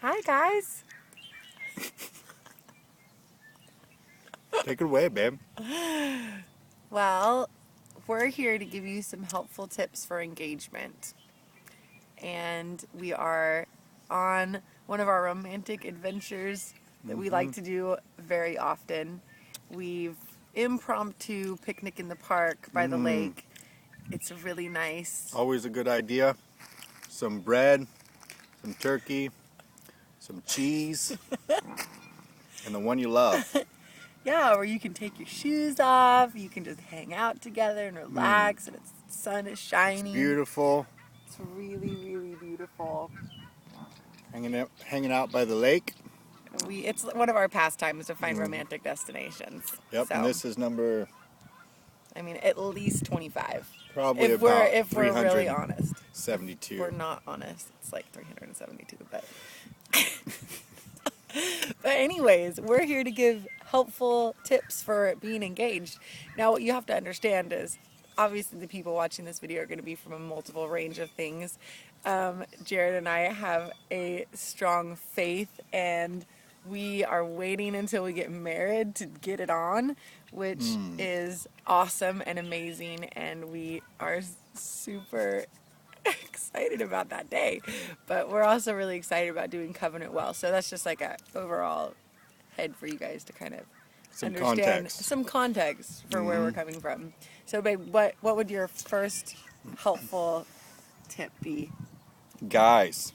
Hi, guys. Take it away, babe. Well, we're here to give you some helpful tips for engagement. And we are on one of our romantic adventures that we like to do very often. We've impromptu picnic in the park by the lake. It's really nice. Always a good idea. Some bread, some turkey, some cheese, and the one you love. Yeah, where you can take your shoes off, you can just hang out together and relax, and the sun is shining. Beautiful. It's really, really beautiful. Hanging out by the lake. It's one of our pastimes to find romantic destinations. Yep, So, and this is number at least 25. probably If we're really honest. 72. If we're not honest, it's like 372. But but anyways, we're here to give helpful tips for being engaged. Now, what you have to understand is, obviously, the people watching this video are going to be from a multiple range of things. Jared and I have a strong faith, and we are waiting until we get married to get it on, which is awesome and amazing, and we are super excited about that day. But we're also really excited about doing covenant well. So that's just like a overall head for you guys to kind of understand some context for where we're coming from. So, babe, what would your first helpful tip be? Guys,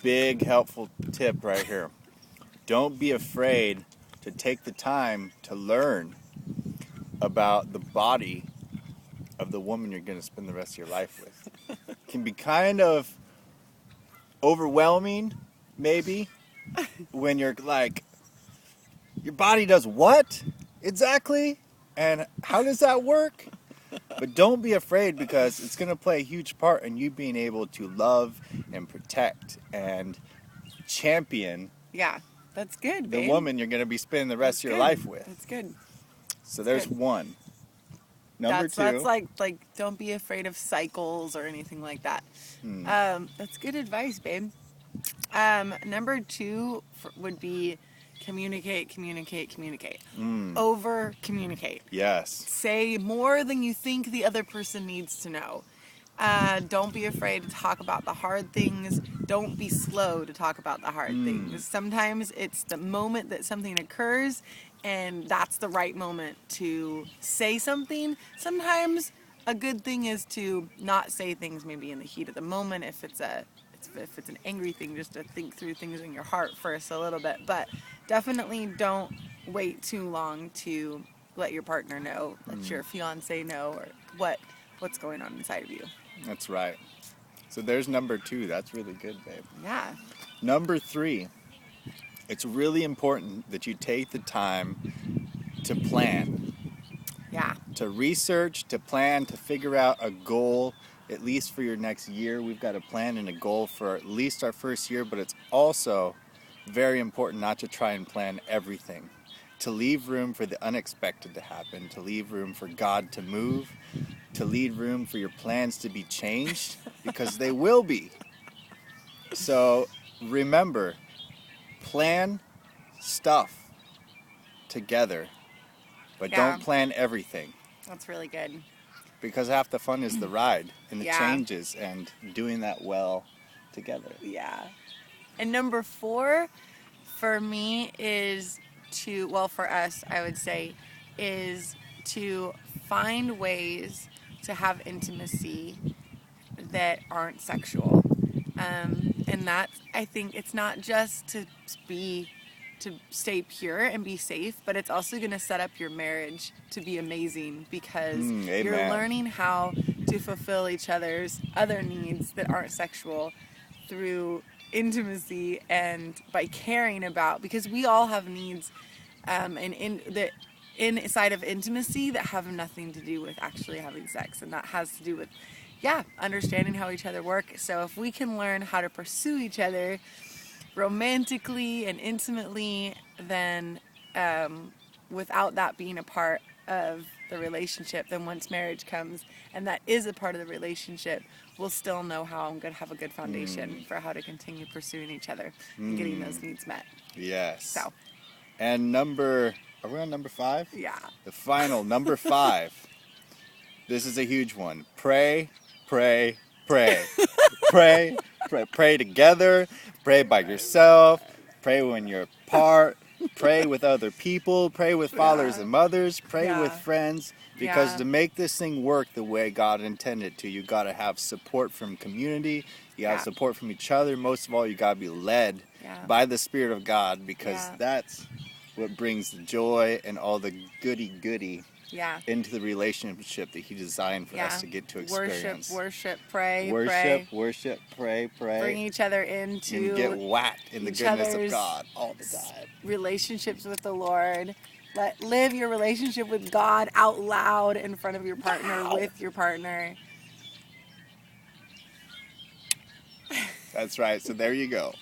big helpful tip right here. Don't be afraid to take the time to learn about the body of the woman you're going to spend the rest of your life with. It can be kind of overwhelming, maybe, when you're like, your body does what exactly? And how does that work? But don't be afraid, because it's going to play a huge part in you being able to love and protect and champion Yeah, that's good, babe. the woman you're going to be spending the rest of your life with. That's good. So there's good. one. Number two. That's like don't be afraid of cycles or anything like that. That's good advice, babe. Number two would be communicate. Over communicate. Yes. Say more than you think the other person needs to know. Don't be afraid to talk about the hard things. Don't be slow to talk about the hard things. Sometimes it's the moment that something occurs, and that's the right moment to say something. Sometimes a good thing is to not say things maybe in the heat of the moment if it's an angry thing, just to think through things in your heart first a little bit. But definitely don't wait too long to let your partner know, let your fiance know, or what's going on inside of you. That's right. So there's number two. That's really good, babe. Yeah. Number three, it's really important that you take the time to plan. Yeah. To research, to plan, to figure out a goal, at least for your next year. We've got a plan and a goal for at least our first year, but it's also very important not to try and plan everything. To leave room for the unexpected to happen, to leave room for God to move, to leave room for your plans to be changed, because they will be. So remember, plan stuff together, but don't plan everything. That's really good. Because half the fun is the ride and the Yeah. changes and doing that well together. Yeah. And number 4 for me is for us, I would say, is to find ways to have intimacy that aren't sexual. And that, I think, it's not just to stay pure and be safe, but it's also going to set up your marriage to be amazing, because you're learning how to fulfill each other's other needs that aren't sexual through intimacy and by caring about, because we all have needs inside of intimacy that have nothing to do with actually having sex, and that has to do with understanding how each other work. So if we can learn how to pursue each other romantically and intimately, then without that being a part of the relationship, then once marriage comes and that is a part of the relationship, we'll still know how I'm going to have a good foundation for how to continue pursuing each other and getting those needs met. Yes. So, And are we on number 5? yeah. The final, number 5. This is a huge one. Pray, pray, pray. Pray, pray. Pray together. Pray by yourself. Pray when you're apart. Pray with other people. Pray with fathers and mothers. Pray with friends. Because to make this thing work the way God intended to, you got to have support from community. You got to have support from each other. Most of all, you got to be led by the Spirit of God, because that's what brings the joy and all the goody into the relationship that He designed for us to get to experience. Worship, pray. Worship, pray. Bring each other into and get whacked in the goodness of God all the time. Relationships with the Lord. Live your relationship with God out loud in front of your partner, with your partner. That's right. So there you go.